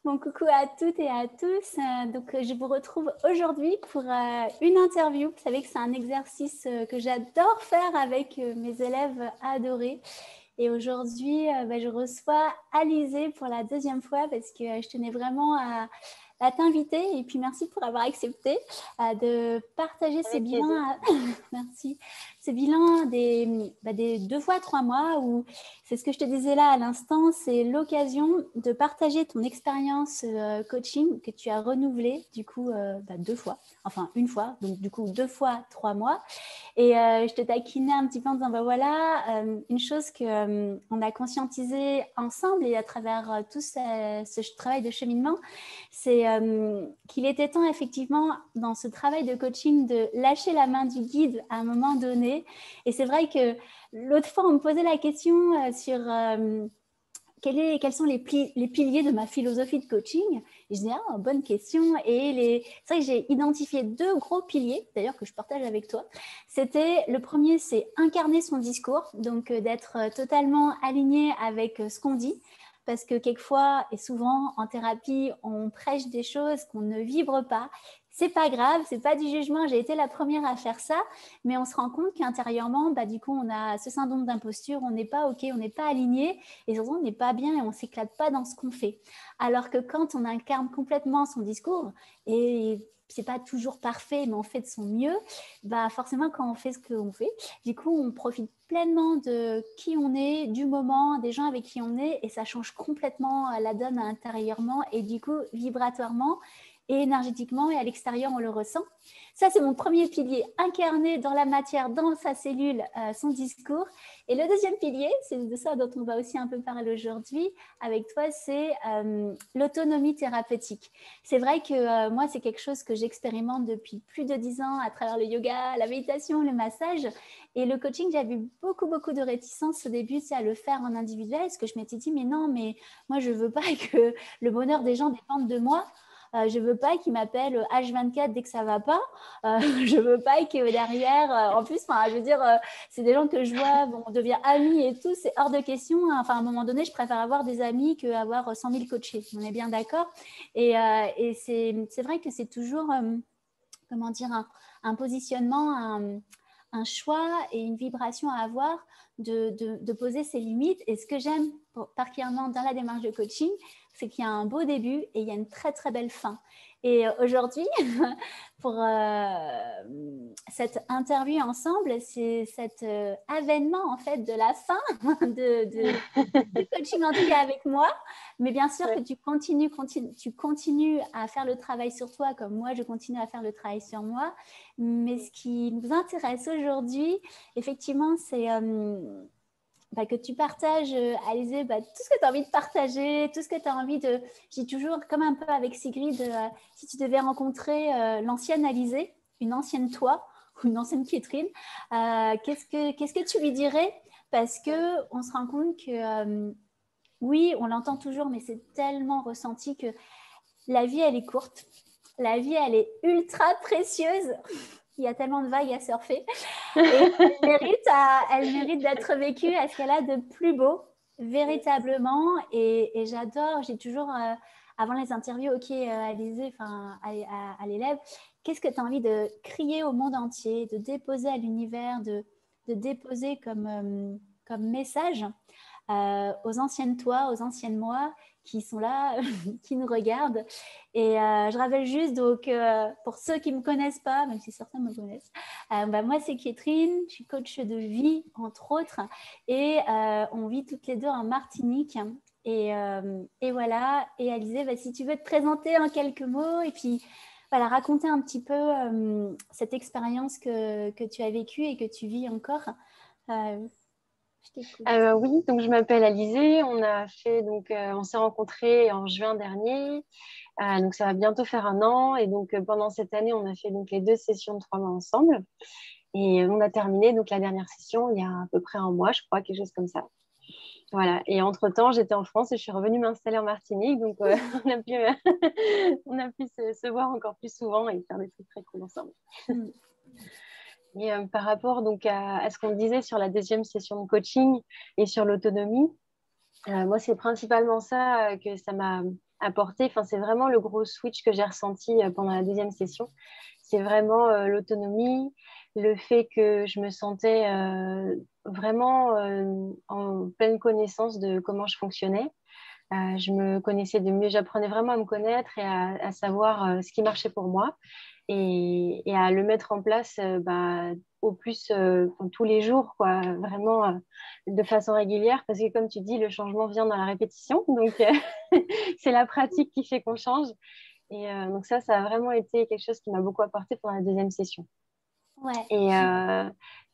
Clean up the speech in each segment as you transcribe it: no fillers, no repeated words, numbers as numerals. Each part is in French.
Bon, coucou à toutes et à tous. Je vous retrouve aujourd'hui pour une interview. Vous savez que c'est un exercice que j'adore faire avec mes élèves adorés. Et aujourd'hui, je reçois Alizée pour la deuxième fois parce que je tenais vraiment à t'inviter. Et puis, merci pour avoir accepté de partager ces Avec bilans. plaisir. Merci. Ces bilans des 2 fois 3 mois où c'est ce que je te disais là à l'instant, c'est l'occasion de partager ton expérience coaching que tu as renouvelée du coup 2 fois, enfin une fois, donc du coup 2 fois 3 mois. Et je te taquinais un petit peu en disant, une chose qu'on a conscientisé ensemble et à travers tout ce travail de cheminement, c'est qu'il était temps effectivement dans ce travail de coaching de lâcher la main du guide à un moment donné. Et c'est vrai que l'autre fois, on me posait la question sur quels sont les piliers de ma philosophie de coaching. Et je dis, bonne question. Et c'est vrai que j'ai identifié 2 gros piliers, d'ailleurs que je partage avec toi. C'était, le premier, c'est incarner son discours, donc d'être totalement aligné avec ce qu'on dit. Parce que quelquefois et souvent en thérapie, on prêche des choses qu'on ne vibre pas. C'est pas grave, c'est pas du jugement. J'ai été la première à faire ça, mais on se rend compte qu'intérieurement, du coup, on a ce syndrome d'imposture, on n'est pas OK, on n'est pas aligné, et surtout, on n'est pas bien et on s'éclate pas dans ce qu'on fait. Alors que quand on incarne complètement son discours, et c'est pas toujours parfait, mais on fait de son mieux, forcément, quand on fait ce qu'on fait, du coup, on profite pleinement de qui on est, du moment, des gens avec qui on est, et ça change complètement la donne intérieurement, et du coup, vibratoirement, et énergétiquement, et à l'extérieur, on le ressent. Ça, c'est mon premier pilier, incarner dans la matière, dans sa cellule, son discours. Et le deuxième pilier, c'est de ça dont on va aussi un peu parler aujourd'hui avec toi, c'est l'autonomie thérapeutique. C'est vrai que moi, c'est quelque chose que j'expérimente depuis plus de 10 ans à travers le yoga, la méditation, le massage. Et le coaching, j'avais eu beaucoup de réticence au début, c'est à le faire en individuel, parce que je m'étais dit, mais non, mais moi, je ne veux pas que le bonheur des gens dépende de moi. Je ne veux pas qu'ils m'appellent H24 dès que ça ne va pas. Je ne veux pas que derrière, en plus, je veux dire, c'est des gens que je vois, bon, on devient amis et tout, c'est hors de question. Enfin, à un moment donné, je préfère avoir des amis qu'avoir 100 000 coachés. On est bien d'accord. Et c'est vrai que c'est toujours, comment dire, un positionnement, un choix et une vibration à avoir de poser ses limites. Et ce que j'aime particulièrement dans la démarche de coaching, c'est qu'il y a un beau début et il y a une très très belle fin. Et aujourd'hui, pour cette interview ensemble, c'est cet avènement en fait de la fin de coaching, en tout cas avec moi. Mais bien sûr que tu continues à faire le travail sur toi comme moi, je continue à faire le travail sur moi. Mais ce qui nous intéresse aujourd'hui, effectivement, c'est que tu partages, Alizée, tout ce que tu as envie de partager, tout ce que tu as envie de... J'ai toujours, comme un peu avec Sigrid, si tu devais rencontrer l'ancienne Alizée, une ancienne toi ou une ancienne Catherine, qu'est-ce que tu lui dirais? Parce qu'on se rend compte que, oui, on l'entend toujours, mais c'est tellement ressenti que la vie, elle est courte. La vie, elle est ultra précieuse. Il y a tellement de vagues à surfer. Et elle mérite d'être vécue à ce qu'elle a de plus beau, véritablement. Et j'adore, j'ai toujours, avant les interviews, OK, Alizée, à l'élève, qu'est-ce que tu as envie de crier au monde entier, de déposer à l'univers, de déposer comme message aux anciennes toi, aux anciennes moi qui sont là, qui nous regardent. Et je rappelle juste, donc, pour ceux qui ne me connaissent pas, même si certains me connaissent, moi, c'est Catherine, je suis coach de vie, entre autres, et on vit toutes les deux en Martinique. Et voilà, et Alizée, si tu veux te présenter en quelques mots, et puis voilà, raconter un petit peu cette expérience que tu as vécue et que tu vis encore. Je t'écoute. Oui, donc je m'appelle Alizée. On s'est rencontrés en juin dernier. Donc ça va bientôt faire un an. Et donc pendant cette année, on a fait donc les 2 sessions de 3 mois ensemble. Et on a terminé donc la dernière session il y a à peu près un mois, je crois, quelque chose comme ça. Voilà. Et entre-temps, j'étais en France et je suis revenue m'installer en Martinique. Donc on a pu, on a pu se voir encore plus souvent et faire des trucs très cool ensemble. Mm. Et par rapport donc à ce qu'on disait sur la deuxième session de coaching et sur l'autonomie, Moi, c'est principalement ça que ça m'a apporté. Enfin, c'est vraiment le gros switch que j'ai ressenti pendant la deuxième session. C'est vraiment l'autonomie, le fait que je me sentais vraiment en pleine connaissance de comment je fonctionnais. Je me connaissais de mieux, j'apprenais vraiment à me connaître et à savoir ce qui marchait pour moi et à le mettre en place au plus enfin, tous les jours, quoi, vraiment de façon régulière, parce que comme tu dis, le changement vient dans la répétition, donc c'est la pratique qui fait qu'on change. Et donc ça a vraiment été quelque chose qui m'a beaucoup apporté pendant la deuxième session. Ouais, Et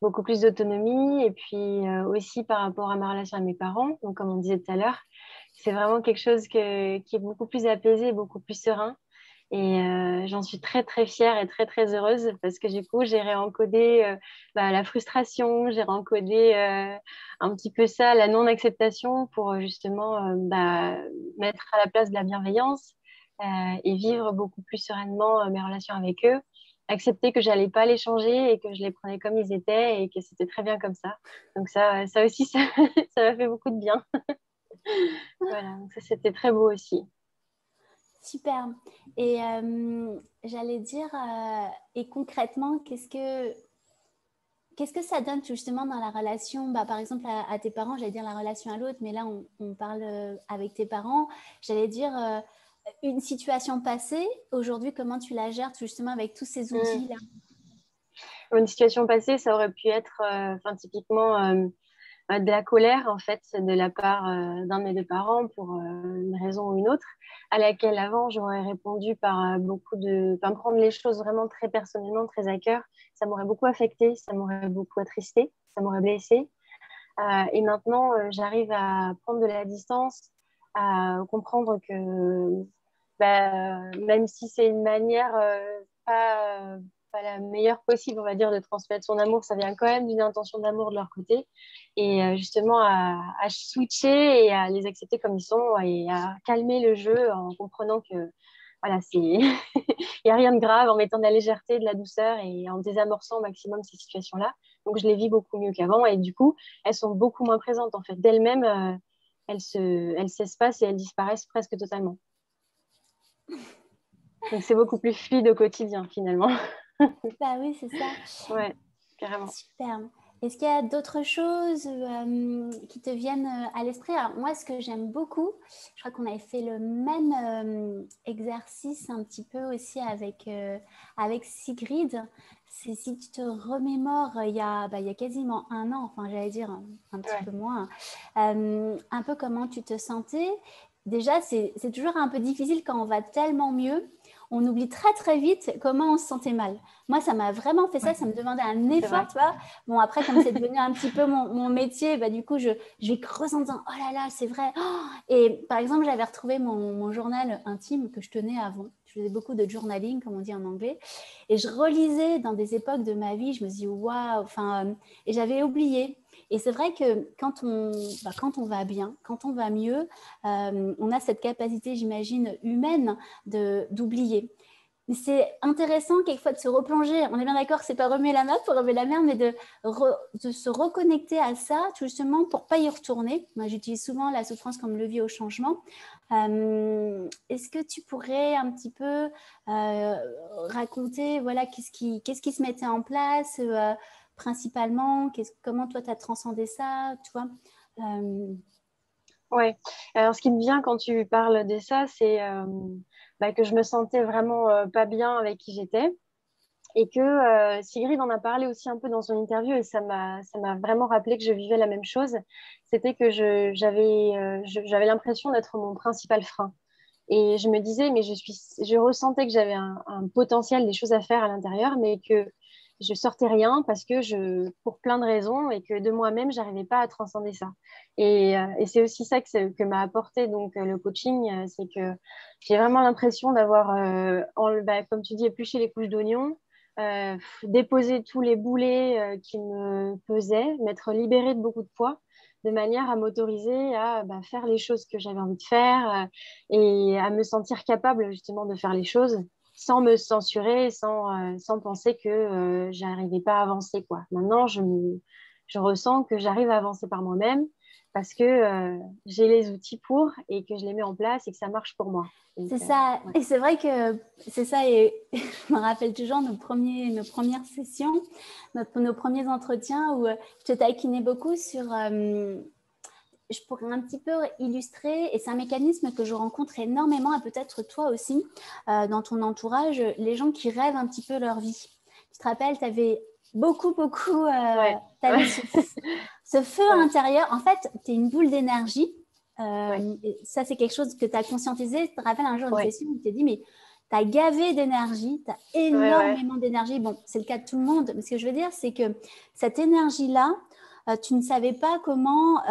beaucoup plus d'autonomie, et puis aussi par rapport à ma relation avec mes parents, donc comme on disait tout à l'heure, c'est vraiment quelque chose qui est beaucoup plus apaisé, beaucoup plus serein. Et j'en suis très, très fière et très, très heureuse parce que du coup, j'ai réencodé la frustration, j'ai réencodé un petit peu ça, la non-acceptation pour justement mettre à la place de la bienveillance et vivre beaucoup plus sereinement mes relations avec eux. Accepter que j'allais pas les changer et que je les prenais comme ils étaient et que c'était très bien comme ça. Donc ça aussi, ça m'a fait beaucoup de bien. Voilà, donc ça c'était très beau aussi. super. Et j'allais dire, et concrètement, qu'est-ce que ça donne justement dans la relation, bah, par exemple à tes parents, j'allais dire la relation à l'autre, mais là on parle avec tes parents, j'allais dire une situation passée, aujourd'hui comment tu la gères justement avec tous ces Mm. outils-là? Une situation passée, ça aurait pu être typiquement de la colère en fait de la part d'un de mes deux parents pour une raison ou une autre, à laquelle avant j'aurais répondu par prendre les choses vraiment très personnellement, très à cœur. Ça m'aurait beaucoup affecté, ça m'aurait beaucoup attristé, ça m'aurait blessé. Et maintenant, j'arrive à prendre de la distance, à comprendre que même si c'est une manière pas la meilleure possible, on va dire, de transmettre son amour, ça vient quand même d'une intention d'amour de leur côté. Et justement, à switcher et à les accepter comme ils sont et à calmer le jeu en comprenant que voilà, il n'y a rien de grave, en mettant de la légèreté, de la douceur et en désamorçant au maximum ces situations-là. Donc, je les vis beaucoup mieux qu'avant. Et du coup, elles sont beaucoup moins présentes, en fait. D'elles-mêmes, elles s'espacent et elles disparaissent presque totalement. Donc, c'est beaucoup plus fluide au quotidien, finalement. Bah oui, c'est ça. Ouais, carrément. Super. Est-ce qu'il y a d'autres choses qui te viennent à l'esprit? Alors, moi, ce que j'aime beaucoup, je crois qu'on avait fait le même exercice un petit peu aussi avec Sigrid. C'est si tu te remémores il y a quasiment un an, enfin j'allais dire un petit Ouais. peu moins, un peu comment tu te sentais. Déjà, c'est toujours un peu difficile quand on va tellement mieux. On oublie très très vite comment on se sentait mal. Moi, ça m'a vraiment fait ça, Ouais, ça me demandait un c'est vrai. effort, tu vois. Bon, après, comme c'est devenu un petit peu mon métier, bah, du coup, je vais creuser en disant, oh là là, c'est vrai. Oh, et par exemple, j'avais retrouvé mon journal intime que je tenais avant. Je faisais beaucoup de journaling, comme on dit en anglais. Et je relisais dans des époques de ma vie, je me dis, waouh, enfin, et j'avais oublié. Et c'est vrai que quand on va bien, quand on va mieux, on a cette capacité, j'imagine, humaine d'oublier. Mais c'est intéressant quelquefois de se replonger. On est bien d'accord que c'est pas remuer la mer pour remuer la mer, mais de se reconnecter à ça, justement pour pas y retourner. Moi, j'utilise souvent la souffrance comme levier au changement. Est-ce que tu pourrais un petit peu raconter, voilà, qu'est-ce qui se mettait en place principalement, comment toi tu as transcendé ça, tu vois? Ouais. Alors, ce qui me vient quand tu parles de ça, c'est que je me sentais vraiment pas bien avec qui j'étais. Et que Sigrid en a parlé aussi un peu dans son interview et ça m'a vraiment rappelé que je vivais la même chose. C'était que j'avais l'impression d'être mon principal frein. Et je me disais, mais je ressentais que j'avais un potentiel, des choses à faire à l'intérieur, mais que je sortais rien parce que pour plein de raisons et que de moi-même, j'arrivais pas à transcender ça. Et c'est aussi ça que m'a apporté donc le coaching, c'est que j'ai vraiment l'impression d'avoir, comme tu dis, épluché les couches d'oignons, déposer tous les boulets qui me pesaient, m'être libérée de beaucoup de poids de manière à m'autoriser à faire les choses que j'avais envie de faire et à me sentir capable justement de faire les choses sans me censurer, sans penser que j'arrivais pas à avancer, quoi. Maintenant, je ressens que j'arrive à avancer par moi-même, parce que j'ai les outils pour et que je les mets en place et que ça marche pour moi. Donc, C'est ça. ouais. Et c'est vrai que c'est ça. Et je me rappelle toujours nos premières sessions, nos premiers entretiens où je te taquinais beaucoup sur... je pourrais un petit peu illustrer, et c'est un mécanisme que je rencontre énormément, et peut-être toi aussi, dans ton entourage, les gens qui rêvent un petit peu leur vie. Tu te rappelles, tu avais beaucoup, Ouais. t'avais ce feu Ouais. intérieur. En fait, tu es une boule d'énergie. Ouais. Ça, c'est quelque chose que tu as conscientisé. Tu te rappelles un jour une Ouais. session où tu t'es dit, mais tu as gavé d'énergie, tu as Ouais. Ouais. énormément d'énergie. Bon, c'est le cas de tout le monde, mais ce que je veux dire, c'est que cette énergie-là, tu ne savais pas comment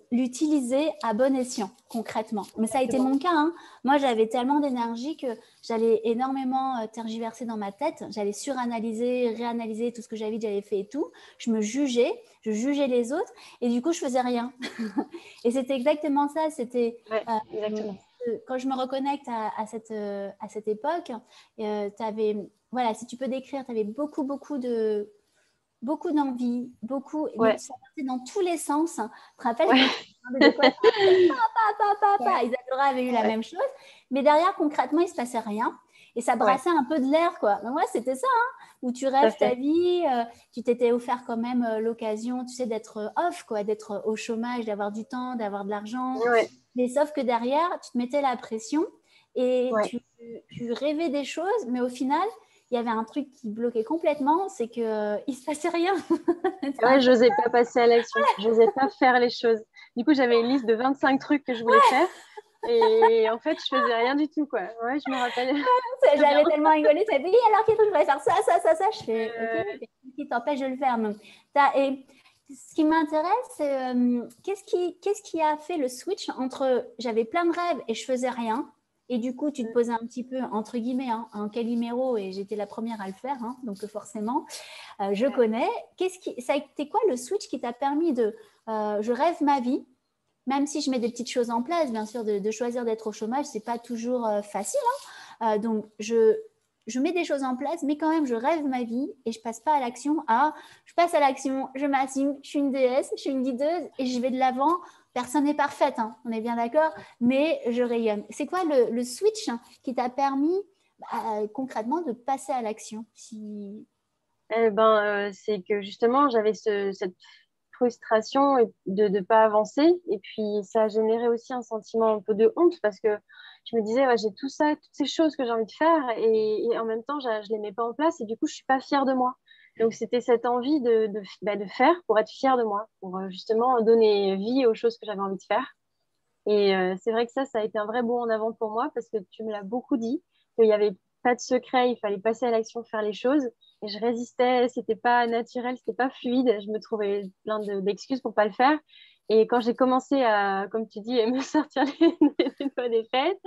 l'utiliser à bon escient, concrètement. Mais ça a été mon cas. Hein. Moi, j'avais tellement d'énergie que j'allais énormément tergiverser dans ma tête. J'allais suranalyser, réanalyser tout ce que j'avais fait et tout. Je jugeais les autres et du coup, je faisais rien. Et c'était exactement ça. C'était Ouais, exactement. quand je me reconnecte à cette époque, voilà, si tu peux décrire, tu avais beaucoup d'envie, mais Ouais. ça partait dans tous les sens. Tu te rappelles quand Ouais. tu demandais de quoi Ouais. Isadora avait eu la Ouais. même chose, mais derrière, concrètement, il ne se passait rien. Et ça Ouais. brassait un peu de l'air, quoi. Mais moi, c'était ça, hein, où tu Tout à rêves ta fait. vie, tu t'étais offert quand même l'occasion, tu sais, d'être off, quoi, d'être au chômage, d'avoir du temps, d'avoir de l'argent. Ouais. Mais sauf que derrière, tu te mettais la pression et Ouais. tu rêvais des choses, mais au final, il y avait un truc qui bloquait complètement, c'est qu'il ne se passait rien. Ouais, j'osais pas passer à l'action. J'osais pas faire les choses. Du coup, j'avais une liste de 25 trucs que je voulais faire. Et en fait, je faisais rien du tout, quoi. Ouais, je me rappelle très bien. J'avais tellement rigolé, tu as dit, alors quel truc je voudrais faire ça. Je fais, ok, mais qu'est-ce qui t'empêche de le faire donc, et ce qui m'intéresse, c'est qu'est-ce qui a fait le switch entre j'avais plein de rêves et je faisais rien. Et du coup, tu te posais un petit peu, entre guillemets, hein, un caliméro, et j'étais la première à le faire, hein, donc forcément, je connais. Ça a été quoi le switch qui t'a permis de je rêve ma vie, même si je mets des petites choses en place, bien sûr, de choisir d'être au chômage, c'est pas toujours facile. Hein. Donc, je mets des choses en place, mais quand même, je rêve ma vie et je passe pas à l'action. Je passe à l'action, je m'assigne, je suis une déesse, je suis une guideuse et je vais de l'avant. Personne n'est parfaite, hein, on est bien d'accord, mais je rayonne. C'est quoi le switch qui t'a permis concrètement de passer à l'action Eh ben, c'est que justement, j'avais cette frustration de ne pas avancer. Et puis, ça a généré aussi un sentiment un peu de honte parce que je me disais, ouais, j'ai tout ça, toutes ces choses que j'ai envie de faire et en même temps, je ne les mets pas en place et du coup, je suis pas fière de moi. Donc, c'était cette envie de faire pour être fière de moi, pour justement donner vie aux choses que j'avais envie de faire. Et c'est vrai que ça a été un vrai bond en avant pour moi parce que tu me l'as beaucoup dit, qu'il n'y avait pas de secret, il fallait passer à l'action, faire les choses. Et je résistais, c'était pas naturel, c'était pas fluide. Je me trouvais plein d'excuses pour pas le faire. Et quand j'ai commencé à, comme tu dis, me sortir les doigts des fesses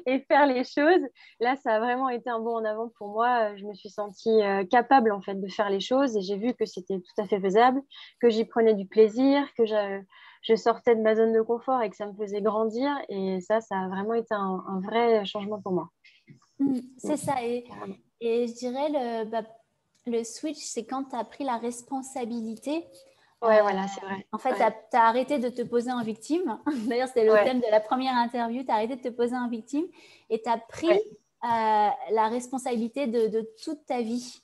et faire les choses, là, ça a vraiment été un bond en avant pour moi. Je me suis sentie capable en fait de faire les choses et j'ai vu que c'était tout à fait faisable, que j'y prenais du plaisir, que je sortais de ma zone de confort et que ça me faisait grandir. Et ça a vraiment été un vrai changement pour moi. C'est ça. Carrément. Et je dirais le switch, c'est quand tu as pris la responsabilité. Ouais, voilà, c'est vrai. En fait, tu Ouais, as arrêté de te poser en victime. D'ailleurs, c'était le ouais, thème de la première interview. Tu as arrêté de te poser en victime et tu as pris ouais, la responsabilité de toute ta vie.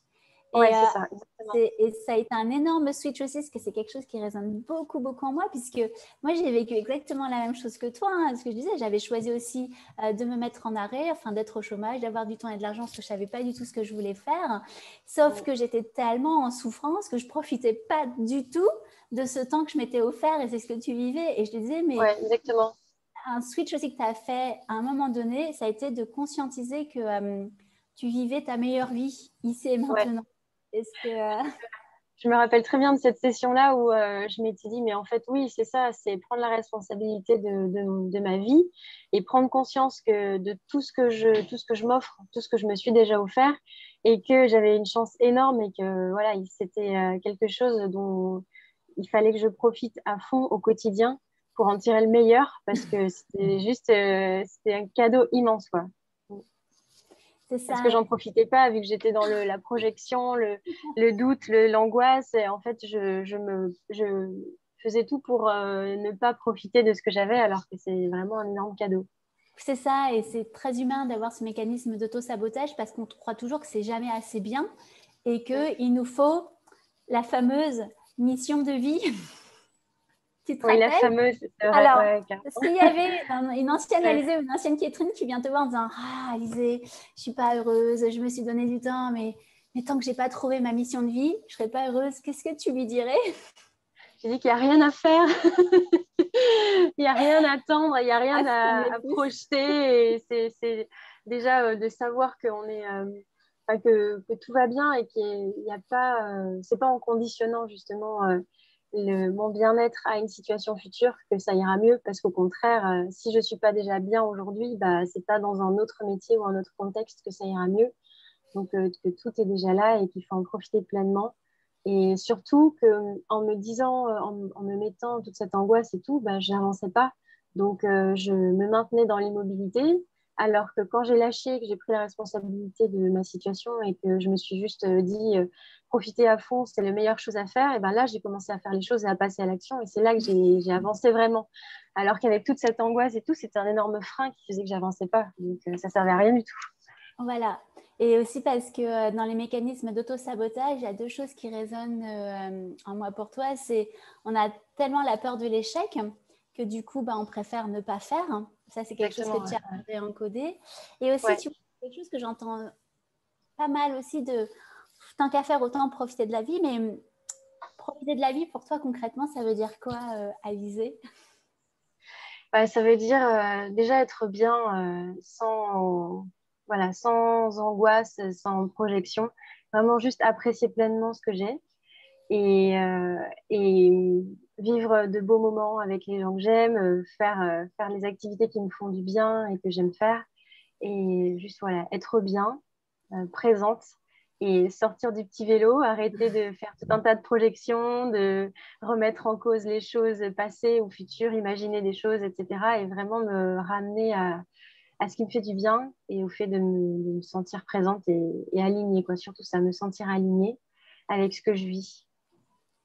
ouais, Et, c'est ça, exactement. et ça a été un énorme switch aussi, parce que c'est quelque chose qui résonne beaucoup en moi, puisque moi, j'ai vécu exactement la même chose que toi. Hein, ce que je disais, j'avais choisi aussi de me mettre en arrêt, enfin d'être au chômage, d'avoir du temps et de l'argent, parce que je ne savais pas du tout ce que je voulais faire. Sauf que j'étais tellement en souffrance que je ne profitais pas du tout de ce temps que je m'étais offert, et c'est ce que tu vivais. Et je te disais, mais Ouais, exactement. un switch aussi que tu as fait à un moment donné, ça a été de conscientiser que tu vivais ta meilleure vie ici et Ouais. maintenant. Est-ce que Je me rappelle très bien de cette session-là où je m'étais dit, mais en fait, oui, c'est ça, c'est prendre la responsabilité de ma vie et prendre conscience que de tout ce que je m'offre, tout ce que je me suis déjà offert et que j'avais une chance énorme et que voilà, c'était quelque chose dont il fallait que je profite à fond au quotidien pour en tirer le meilleur parce que c'était juste, c'était un cadeau immense, quoi. c'est Parce que ça? j'en profitais pas, vu que j'étais dans la projection, le doute, l'angoisse. Et en fait, faisais tout pour ne pas profiter de ce que j'avais, alors que c'est vraiment un énorme cadeau. C'est ça, et c'est très humain d'avoir ce mécanisme d'auto-sabotage parce qu'on croit toujours que c'est jamais assez bien et qu'il nous faut la fameuse mission de vie. Tu te Oui, la rappelles? fameuse, c'est vrai, Alors, ouais, carrément. s'il y avait une ancienne Ouais. Alizée ou une ancienne Catherine qui vient te voir en disant ah, Alizée, je suis pas heureuse, je me suis donné du temps, mais tant que j'ai pas trouvé ma mission de vie, je serai pas heureuse. Qu'est-ce que tu lui dirais? J'ai dit qu'il n'y a rien à faire, il n'y a rien à attendre, il n'y a rien Ah, ça me à pousse. projeter. Et c'est déjà de savoir qu'on est, enfin, que tout va bien et qu'il n'y a pas, c'est pas en conditionnant justement mon bien-être à une situation future que ça ira mieux. Parce qu'au contraire, si je ne suis pas déjà bien aujourd'hui, bah, c'est pas dans un autre métier ou un autre contexte que ça ira mieux. Donc, que tout est déjà là et qu'il faut en profiter pleinement. Et surtout que, en me disant, en me mettant toute cette angoisse et tout, bah, je n'avançais pas. Donc, je me maintenais dans l'immobilité. Alors que quand j'ai lâché, que j'ai pris la responsabilité de ma situation et que je me suis juste dit, profiter à fond, c'était la meilleure chose à faire, et ben là, j'ai commencé à faire les choses et à passer à l'action. Et c'est là que j'ai avancé vraiment. Alors qu'avec toute cette angoisse et tout, c'était un énorme frein qui faisait que j'avançais pas. Donc, ça servait à rien du tout. Voilà. Et aussi parce que dans les mécanismes d'auto-sabotage, il y a deux choses qui résonnent en moi pour toi. C'est on a tellement la peur de l'échec que du coup, bah, on préfère ne pas faire. Ça, c'est quelque chose que Exactement. tu as réencodé. Et aussi, Ouais. tu vois, quelque chose que j'entends pas mal aussi de tant qu'à faire, autant profiter de la vie. Mais profiter de la vie, pour toi, concrètement, ça veut dire quoi, Alizée? Bah, ça veut dire déjà être bien sans, voilà, sans angoisse, sans projection. Vraiment juste apprécier pleinement ce que j'ai et vivre de beaux moments avec les gens que j'aime, faire les activités qui me font du bien et que j'aime faire. Et juste, voilà, être bien, présente et sortir du petit vélo, arrêter de faire tout un tas de projections, de remettre en cause les choses passées ou futures, imaginer des choses, etc. Et vraiment me ramener à ce qui me fait du bien et au fait de me sentir présente et alignée, quoi. Surtout ça, me sentir alignée avec ce que je vis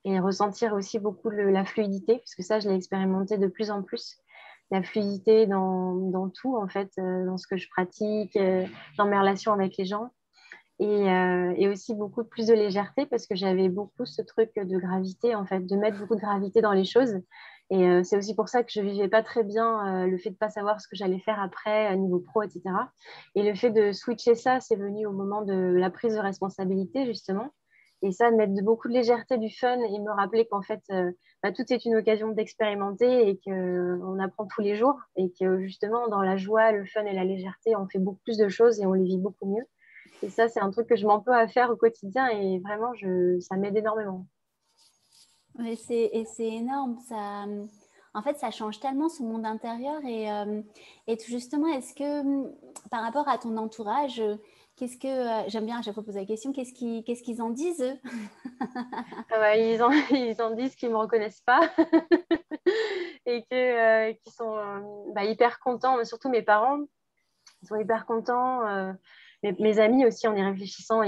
et ressentir aussi beaucoup la fluidité, parce que ça, je l'ai expérimenté de plus en plus. La fluidité dans tout, en fait, dans ce que je pratique, dans mes relations avec les gens et aussi beaucoup plus de légèreté parce que j'avais beaucoup ce truc de gravité, en fait, de mettre beaucoup de gravité dans les choses. Et c'est aussi pour ça que je vivais pas très bien le fait de pas savoir ce que j'allais faire après, niveau pro, etc. Et le fait de switcher ça, c'est venu au moment de la prise de responsabilité, justement. Et ça, de mettre beaucoup de légèreté, du fun et me rappeler qu'en fait, bah, tout est une occasion d'expérimenter et qu'on apprend tous les jours et que justement, dans la joie, le fun et la légèreté, on fait beaucoup plus de choses et on les vit beaucoup mieux. Et ça, c'est un truc que je m'emploie à faire au quotidien et vraiment, ça m'aide énormément. Et c'est énorme. Ça, en fait, ça change tellement ce monde intérieur. Et justement, est-ce que par rapport à ton entourage, qu'est-ce que j'aime bien à chaque fois poser la question, qu'est-ce qu'ils en disent eux? Ah ouais, ils en disent qu'ils ne me reconnaissent pas et qu'ils sont bah, hyper contents, mais surtout mes parents, ils sont hyper contents. Mes amis aussi, en y réfléchissant,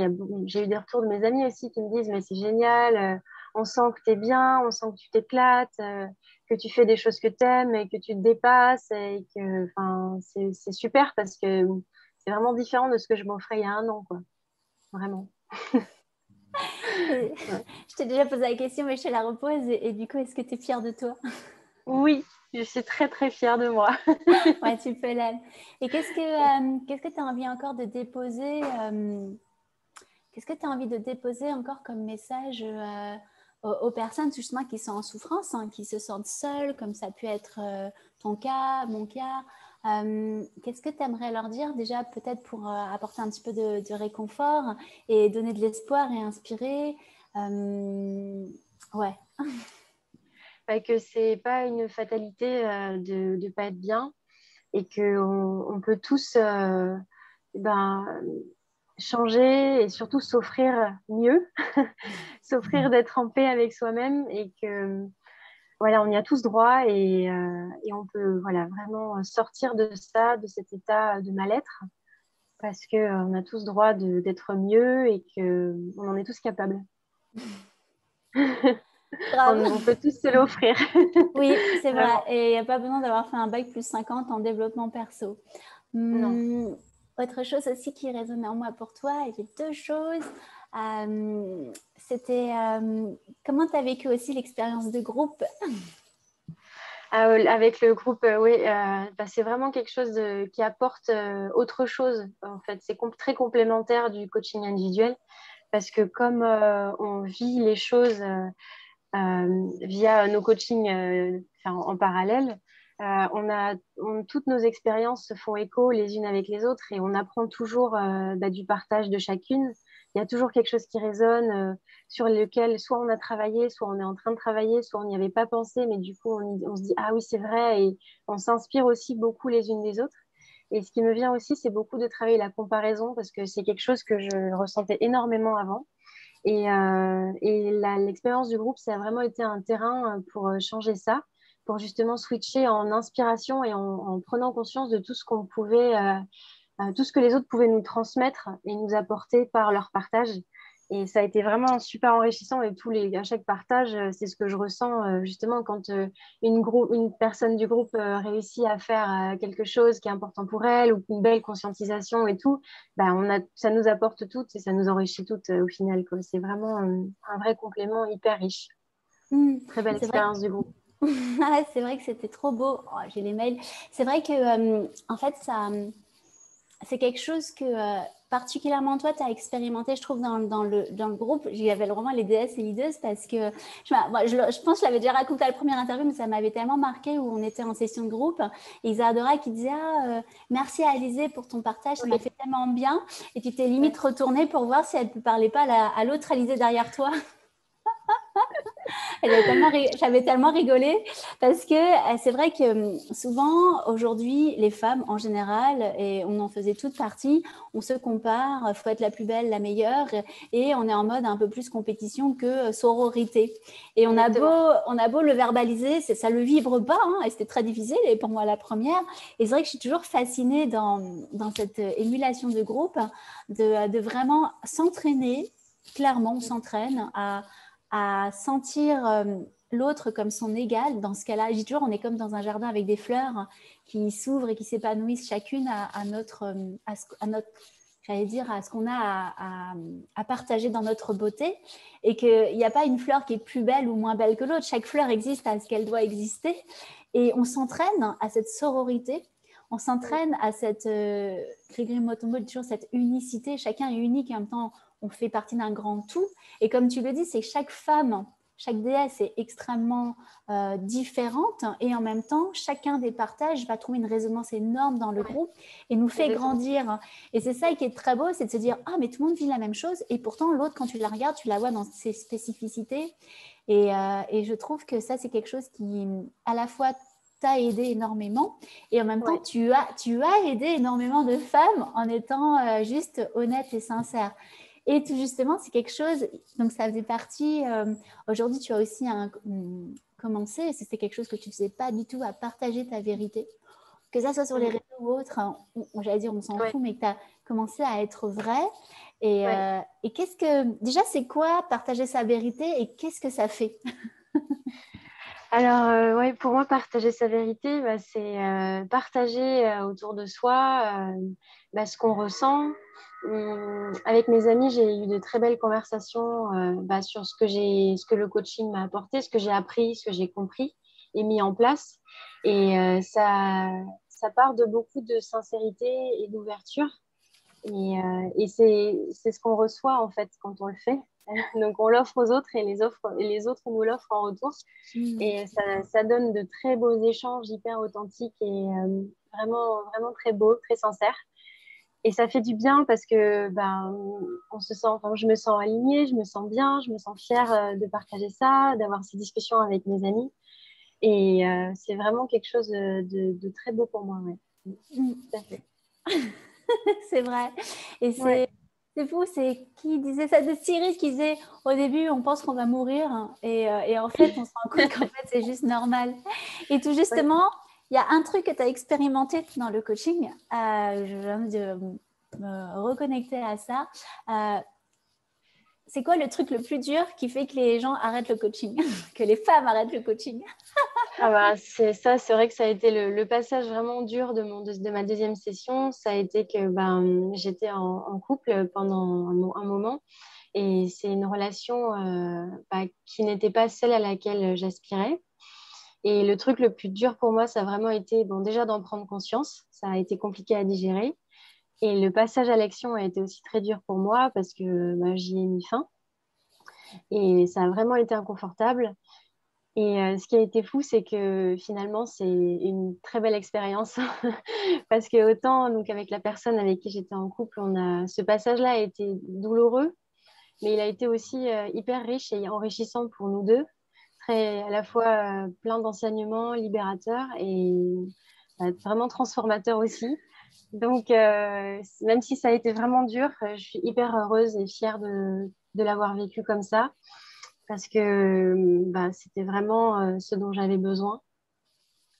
j'ai eu des retours de mes amis aussi qui me disent, mais c'est génial, on sent que tu es bien, on sent que tu t'éclates, que tu fais des choses que tu aimes et que tu te dépasses et que enfin, c'est super parce que c'est vraiment différent de ce que je m'offrais il y a un an, quoi. Vraiment. Ouais. Je t'ai déjà posé la question, mais je te la repose. Et du coup, est-ce que tu es fière de toi? Oui, je suis très très fière de moi. Ouais, tu peux l'être. Et qu'est-ce que tu as envie encore de déposer qu'est-ce que tu as envie de déposer encore comme message aux personnes justement qui sont en souffrance, hein, qui se sentent seules, comme ça a pu être ton cas, mon cas. Qu'est-ce que tu aimerais leur dire déjà peut-être pour apporter un petit peu de réconfort et donner de l'espoir et inspirer ouais. Bah, que c'est pas une fatalité de ne pas être bien et qu'on on peut tous ben, changer et surtout s'offrir mieux, s'offrir d'être en paix avec soi-même et que voilà, on y a tous droit et on peut voilà, vraiment sortir de ça, de cet état de mal-être parce qu'on a tous droit d'être mieux et qu'on en est tous capables. Grave. On peut tous se l'offrir. Oui, c'est vrai. Vraiment. Et il n'y a pas besoin d'avoir fait un bac plus 50 en développement perso. Non. Autre chose aussi qui résonnait en moi pour toi, il y avait deux choses. C'était comment tu as vécu aussi l'expérience de groupe? Avec le groupe, oui, bah, c'est vraiment quelque chose qui apporte autre chose. En fait, c'est très complémentaire du coaching individuel parce que comme on vit les choses via nos coachings en parallèle, toutes nos expériences se font écho les unes avec les autres et on apprend toujours du partage de chacune. Il y a toujours quelque chose qui résonne sur lequel soit on a travaillé, soit on est en train de travailler, soit on n'y avait pas pensé, mais du coup on se dit ah oui c'est vrai et on s'inspire aussi beaucoup les unes des autres. Et ce qui me vient aussi, c'est beaucoup de travailler la comparaison parce que c'est quelque chose que je ressentais énormément avant. L'expérience du groupe, ça a vraiment été un terrain pour changer ça, pour justement switcher en inspiration et en prenant conscience de tout ce qu'on pouvait, tout ce que les autres pouvaient nous transmettre et nous apporter par leur partage. Et ça a été vraiment super enrichissant et à chaque partage, c'est ce que je ressens justement quand une personne du groupe réussit à faire quelque chose qui est important pour elle ou une belle conscientisation et tout, bah, ça nous apporte toutes et ça nous enrichit toutes au final, quoi. C'est vraiment un vrai complément hyper riche. Hmm, Très belle c'est vrai. expérience du groupe. Ah, c'est vrai que c'était trop beau. Oh, j'ai les mails. C'est vrai que, en fait, c'est quelque chose que particulièrement toi, tu as expérimenté, je trouve, dans le groupe. J'y avais vraiment les DS et leaders parce que je pense que je l'avais déjà raconté à la première interview, mais ça m'avait tellement marqué où on était en session de groupe. Et Isadora qui disait merci à Alizée pour ton partage, ça m'a Oui, fait tellement bien. Et tu t'es limite ouais. retournée pour voir si elle ne parlait pas à l'autre Alizée derrière toi. J'avais tellement rigolé parce que c'est vrai que souvent aujourd'hui les femmes en général et on en faisait toute partie, on se compare, faut être la plus belle, la meilleure et on est en mode un peu plus compétition que sororité. Et Exactement. on a beau le verbaliser, ça le vibre pas hein, et c'était très difficile et pour moi la première. Et c'est vrai que je suis toujours fascinée dans cette émulation de groupe de vraiment s'entraîner. Clairement, on s'entraîne à sentir l'autre comme son égal. Dans ce cas-là, je dis toujours, on est comme dans un jardin avec des fleurs qui s'ouvrent et qui s'épanouissent chacune à notre j'allais dire, à ce qu'on a à partager dans notre beauté et qu'il n'y a pas une fleur qui est plus belle ou moins belle que l'autre. Chaque fleur existe à ce qu'elle doit exister et on s'entraîne à cette sororité. On s'entraîne à cette, Grégory Motombo dit toujours cette unicité. Chacun est unique et en même temps, on fait partie d'un grand tout. Et comme tu le dis, c'est chaque femme, chaque déesse est extrêmement différente et en même temps, chacun des partages va trouver une résonance énorme dans le Ouais, groupe et nous fait exactement. grandir. Et c'est ça qui est très beau, c'est de se dire ah mais tout le monde vit la même chose et pourtant l'autre quand tu la regardes, tu la vois dans ses spécificités et je trouve que ça c'est quelque chose qui à la fois t'a aidé énormément et en même temps Ouais. tu as aidé énormément de femmes en étant juste honnête et sincère. Et tout justement, c'est quelque chose, donc ça faisait partie, aujourd'hui tu as aussi commencé, c'était quelque chose que tu ne faisais pas du tout, à partager ta vérité, que ça soit sur les Mm. réseaux ou autres, hein, j'allais dire on s'en Ouais. fout, mais que tu as commencé à être vrai. Ouais. Et qu'est-ce que, déjà c'est quoi partager sa vérité et qu'est-ce que ça fait? Alors, ouais, pour moi, partager sa vérité, bah, c'est partager autour de soi ce qu'on ressent. Avec mes amis, j'ai eu de très belles conversations sur ce que le coaching m'a apporté, ce que j'ai appris, ce que j'ai compris et mis en place. Et ça part de beaucoup de sincérité et d'ouverture. Et c'est ce qu'on reçoit en fait quand on le fait. Donc on l'offre aux autres et les autres nous l'offrent en retour. Mm. Et ça donne de très beaux échanges hyper authentiques et vraiment, vraiment très beaux, très sincères. Et ça fait du bien parce que on se sent, enfin, je me sens alignée, je me sens bien, je me sens fière de partager ça, d'avoir ces discussions avec mes amis. Et c'est vraiment quelque chose de très beau pour moi. Ouais. Mm. Tout à fait. C'est vrai. Et Ouais. c'est fou, c'est qui disait ça? De Cyril qui disait au début, on pense qu'on va mourir hein, et en fait, on se rend compte qu'en fait, c'est juste normal. Et tout Ouais. justement, il y a un truc que tu as expérimenté dans le coaching. Je viens de me reconnecter à ça. c'est quoi le truc le plus dur qui fait que les gens arrêtent le coaching, que les femmes arrêtent le coaching? Ah bah, c'est vrai que ça a été le passage vraiment dur de ma deuxième session. Ça a été que j'étais en couple pendant un moment et c'est une relation qui n'était pas celle à laquelle j'aspirais. Et le truc le plus dur pour moi, ça a vraiment été, bon, déjà d'en prendre conscience. Ça a été compliqué à digérer. Et le passage à l'action a été aussi très dur pour moi parce que j'y ai mis fin. Et ça a vraiment été inconfortable. Et ce qui a été fou, c'est que finalement, c'est une très belle expérience. Parce que autant donc, avec la personne avec qui j'étais en couple, ce passage-là a été douloureux, mais il a été aussi hyper riche et enrichissant pour nous deux. Très, à la fois plein d'enseignements libérateurs et vraiment transformateurs aussi. Donc, même si ça a été vraiment dur, je suis hyper heureuse et fière de l'avoir vécu comme ça parce que c'était vraiment ce dont j'avais besoin.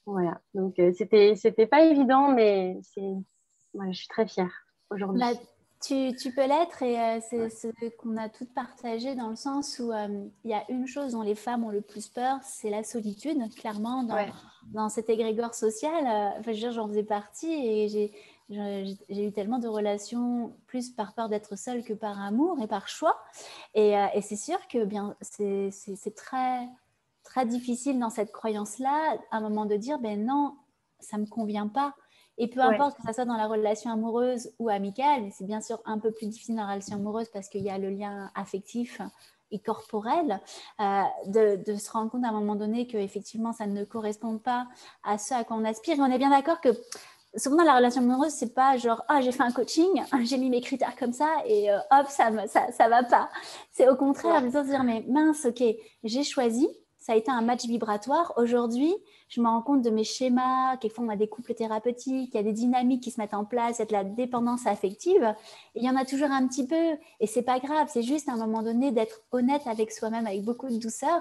Voilà. Donc, c'était pas évident, mais voilà, je suis très fière Bah, aujourd'hui. tu peux l'être et c'est ce qu'on a toutes partagé dans le sens où il y a une chose dont les femmes ont le plus peur, c'est la solitude, clairement, Ouais, dans cet égrégore social. Enfin, je veux dire, j'en faisais partie et j'ai eu tellement de relations plus par peur d'être seule que par amour et par choix. Et c'est sûr que bien, c'est très, très difficile dans cette croyance-là, à un moment de dire, ben non, ça ne me convient pas. Et peu ouais, importe que ça soit dans la relation amoureuse ou amicale, mais c'est bien sûr un peu plus difficile dans la relation amoureuse parce qu'il y a le lien affectif et corporel, de se rendre compte à un moment donné qu'effectivement ça ne correspond pas à ce à quoi on aspire. Et on est bien d'accord que souvent dans la relation amoureuse, c'est pas genre ah j'ai fait un coaching, j'ai mis mes critères comme ça et hop ça va pas. C'est au contraire ouais. de se dire mais mince ok j'ai choisi, ça a été un match vibratoire. Aujourd'hui je me rends compte de mes schémas. Quelquefois on a des couples thérapeutiques, il y a des dynamiques qui se mettent en place, il y a de la dépendance affective et il y en a toujours un petit peu et c'est pas grave, c'est juste à un moment donné d'être honnête avec soi-même avec beaucoup de douceur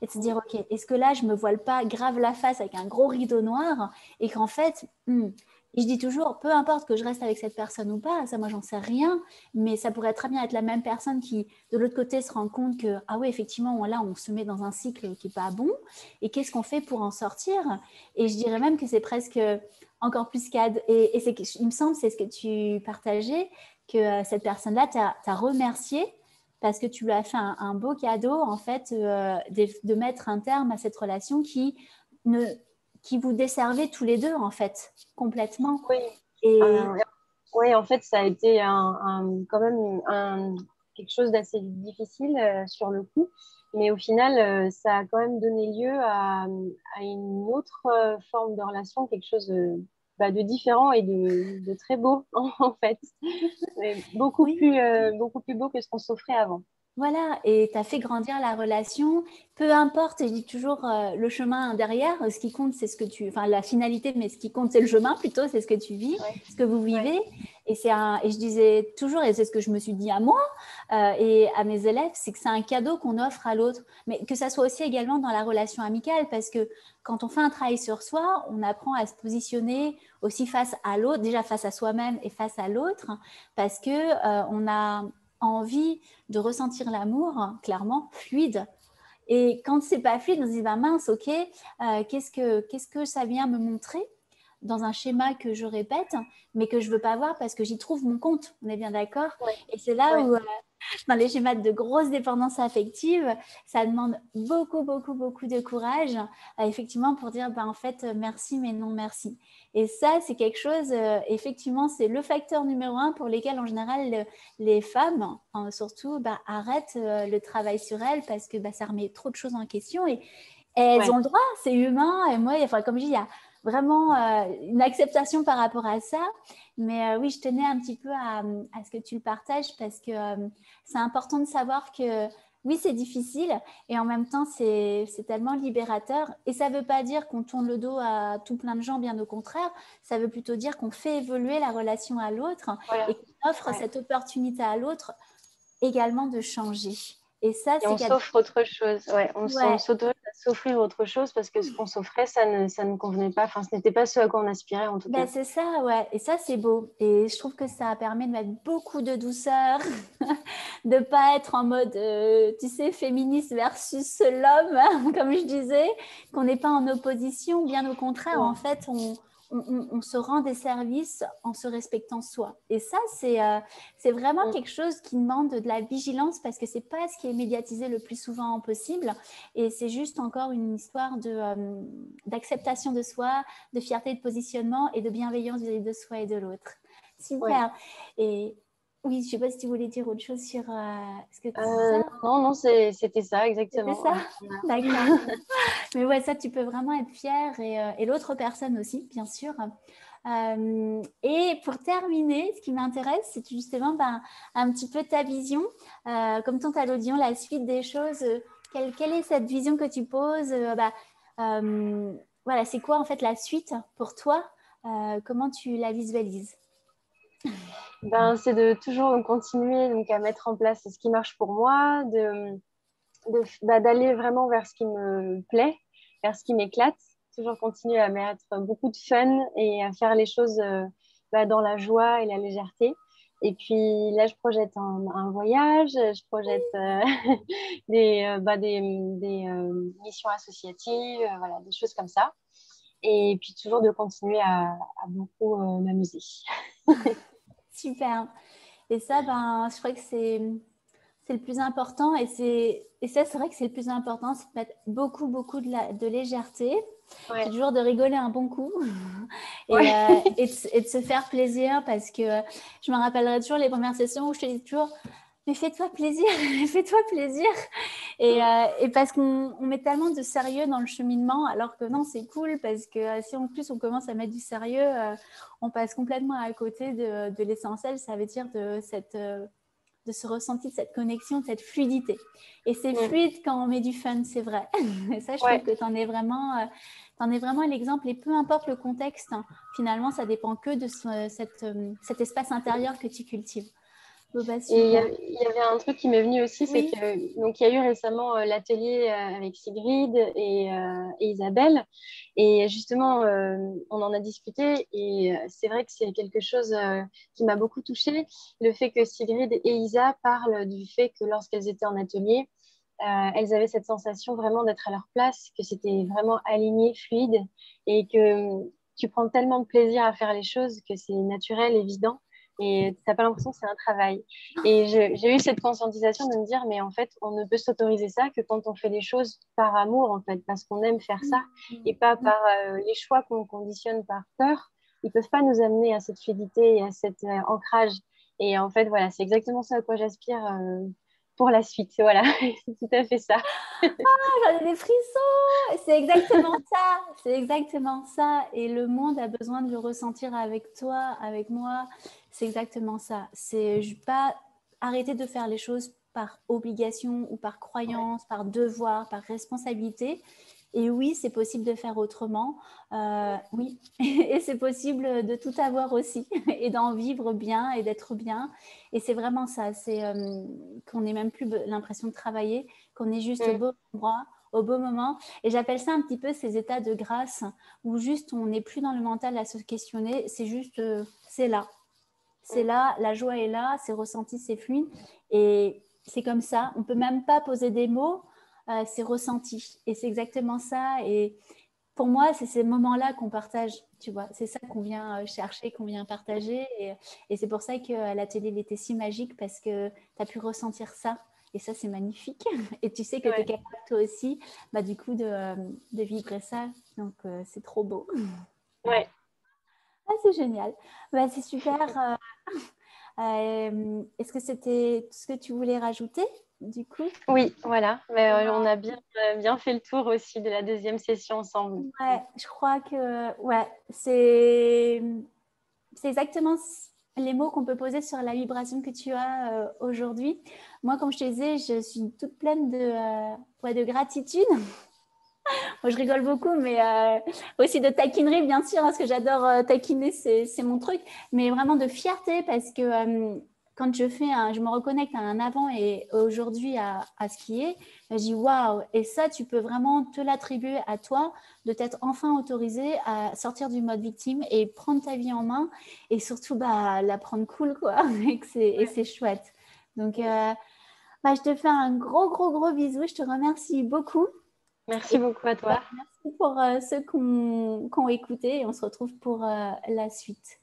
et de se dire ok est-ce que là je me voile pas grave la face avec un gros rideau noir et qu'en fait et je dis toujours, peu importe que je reste avec cette personne ou pas, ça moi j'en sais rien, mais ça pourrait très bien être la même personne qui de l'autre côté se rend compte que ah oui effectivement là on se met dans un cycle qui est pas bon et qu'est-ce qu'on fait pour en sortir. Et je dirais même que c'est presque encore plus cadre et c'est, il me semble c'est ce que tu partageais que cette personne-là t'a remercié parce que tu lui as fait un beau cadeau en fait de mettre un terme à cette relation ne qui vous desservait tous les deux en fait complètement. Oui. Et Euh, Oui, en fait, ça a été quand même quelque chose d'assez difficile sur le coup. Mais au final, ça a quand même donné lieu à une autre forme de relation, quelque chose de différent et de très beau, en fait. Mais oui, beaucoup plus beau que ce qu'on s'offrait avant. voilà, et tu as fait grandir la relation. Peu importe, je dis toujours le chemin derrière, ce qui compte, c'est ce que tu. Enfin, la finalité, mais ce qui compte, c'est le chemin plutôt, c'est ce que tu vis, Ouais, ce que vous ouais, vivez. Et je disais toujours, et c'est ce que je me suis dit à moi et à mes élèves, c'est que c'est un cadeau qu'on offre à l'autre, mais que ça soit aussi également dans la relation amicale, parce que quand on fait un travail sur soi, on apprend à se positionner aussi face à l'autre, déjà face à soi-même et face à l'autre, parce que on a envie de ressentir l'amour, clairement, fluide. Et quand c'est pas fluide, on se dit, bah mince, ok, qu'est-ce que ça vient me montrer dans un schéma que je répète, mais que je veux pas voir parce que j'y trouve mon compte. On est bien d'accord. ouais, Et c'est là ouais. où dans les schémas de grosse dépendance affective, ça demande beaucoup, beaucoup, beaucoup de courage, effectivement, pour dire, en fait, merci, mais non merci. Et ça, c'est quelque chose, effectivement, c'est le facteur numéro un pour lequel, en général, les femmes, surtout, arrêtent le travail sur elles parce que ça remet trop de choses en question et elles ont Ouais. le droit, c'est humain. Et moi, enfin, comme je dis, il y a vraiment une acceptation par rapport à ça. Mais oui, je tenais un petit peu à ce que tu le partages parce que c'est important de savoir que oui, c'est difficile et en même temps, c'est tellement libérateur. Et ça ne veut pas dire qu'on tourne le dos à tout plein de gens, bien au contraire. Ça veut plutôt dire qu'on fait évoluer la relation à l'autre Voilà. et qu'on offre Ouais. cette opportunité à l'autre également de changer. Et ça, Et c'est on quelque s'offre autre chose. Ouais, on ouais, s'autorise à s'offrir autre chose parce que ce qu'on s'offrait, ça ne convenait pas. Enfin, ce n'était pas ce à quoi on aspirait en tout cas. c'est ça, ouais. Et ça, c'est beau. Et je trouve que ça permet de mettre beaucoup de douceur de pas être en mode, tu sais, féministe versus l'homme, comme je disais, qu'on n'est pas en opposition. Bien au contraire, en fait, on se rend des services en se respectant soi. Et ça, c'est vraiment quelque chose qui demande de la vigilance parce que c'est pas ce qui est médiatisé le plus souvent possible. Et c'est juste encore une histoire d'acceptation de soi, de fierté de positionnement et de bienveillance vis-à-vis de soi et de l'autre. Super. Et oui, je ne sais pas si tu voulais dire autre chose sur ce que ça. Non, c'était ça, exactement. C'était ça, d'accord. Mais ouais, ça, tu peux vraiment être fière et l'autre personne aussi, bien sûr. Et pour terminer, ce qui m'intéresse, c'est justement un petit peu ta vision. Comme ton l'audion, la suite des choses, quelle est cette vision que tu poses voilà, c'est quoi en fait la suite pour toi? Comment tu la visualises? C'est de toujours continuer donc, à mettre en place ce qui marche pour moi, d'aller vraiment vers ce qui me plaît, vers ce qui m'éclate, toujours continuer à mettre beaucoup de fun et à faire les choses dans la joie et la légèreté. Et puis là, je projette un voyage, je projette des missions associatives, voilà, des choses comme ça. Et puis toujours de continuer à beaucoup m'amuser. Super. Et ça, je crois que c'est le plus important. Et ça, c'est vrai que c'est le plus important, c'est de mettre beaucoup, beaucoup de légèreté. Ouais. C'est toujours de rigoler un bon coup et de se faire plaisir parce que je me rappellerai toujours les premières sessions où je te dis toujours mais fais-toi plaisir, fais-toi plaisir. Et parce qu'on met tellement de sérieux dans le cheminement, alors que non, c'est cool parce que si en plus on commence à mettre du sérieux, on passe complètement à côté de l'essentiel, ça veut dire de ce ressenti, de cette connexion, de cette fluidité. Et c'est fluide quand on met du fun, c'est vrai. Et ça, je trouve que tu en es vraiment l'exemple. Et peu importe le contexte, hein, finalement, ça dépend que de cet espace intérieur que tu cultives. Bon, bah, Et il super. y avait un truc qui m'est venu aussi, c'est Oui. que donc il y a eu récemment l'atelier avec Sigrid et Isabelle, et justement on en a discuté et c'est vrai que c'est quelque chose qui m'a beaucoup touchée, le fait que Sigrid et Isa parlent du fait que lorsqu'elles étaient en atelier, elles avaient cette sensation vraiment d'être à leur place, que c'était vraiment aligné, fluide, et que tu prends tellement de plaisir à faire les choses que c'est naturel, évident. Et tu n'as pas l'impression que c'est un travail. Et j'ai eu cette conscientisation de me dire, mais en fait, on ne peut s'autoriser ça que quand on fait les choses par amour, en fait, parce qu'on aime faire ça, et pas par les choix qu'on conditionne par peur. Ils ne peuvent pas nous amener à cette fluidité et à cet ancrage. Et en fait, voilà, c'est exactement ça à quoi j'aspire pour la suite. Voilà, c'est tout à fait ça. J'en ai des frissons. C'est exactement ça. C'est exactement ça. Et le monde a besoin de le ressentir avec toi, avec moi. C'est exactement ça. C'est pas arrêter de faire les choses par obligation ou par croyance, par devoir, par responsabilité. Et oui, c'est possible de faire autrement. Oui, et c'est possible de tout avoir aussi et d'en vivre bien et d'être bien. Et c'est vraiment ça. C'est qu'on n'ait même plus l'impression de travailler, qu'on est juste au beau endroit, au beau moment. Et j'appelle ça un petit peu ces états de grâce où juste on n'est plus dans le mental à se questionner. C'est juste, c'est là. C'est là, la joie est là, c'est ressenti, c'est fluide. Et c'est comme ça. On ne peut même pas poser des mots. C'est ressenti. Et c'est exactement ça. Et pour moi, c'est ces moments-là qu'on partage, tu vois. C'est ça qu'on vient chercher, qu'on vient partager. Et c'est pour ça que l'atelier il était si magique parce que tu as pu ressentir ça. Et ça, c'est magnifique. Et tu sais que tu es capable, toi aussi, du coup, de vivre ça. Donc, c'est trop beau. Ouais. Ah, c'est génial. C'est super. Est-ce que c'était tout ce que tu voulais rajouter, du coup? Oui, voilà. Mais, on a bien fait le tour aussi de la deuxième session ensemble. Ouais, je crois que c'est exactement les mots qu'on peut poser sur la vibration que tu as aujourd'hui. Moi, comme je te disais, je suis toute pleine de gratitude. Moi, je rigole beaucoup, mais aussi de taquinerie, bien sûr, parce que j'adore taquiner, c'est mon truc, mais vraiment de fierté parce que quand je me reconnecte à un avant et aujourd'hui à ce qui est, je dis waouh, et ça, tu peux vraiment te l'attribuer à toi, de t'être enfin autorisé à sortir du mode victime et prendre ta vie en main et surtout la prendre cool, quoi, et c'est chouette. Donc, Bah, je te fais un gros, gros, gros bisou. Je te remercie beaucoup. Merci Et beaucoup à toi. merci pour ceux qui ont écouté et on se retrouve pour la suite.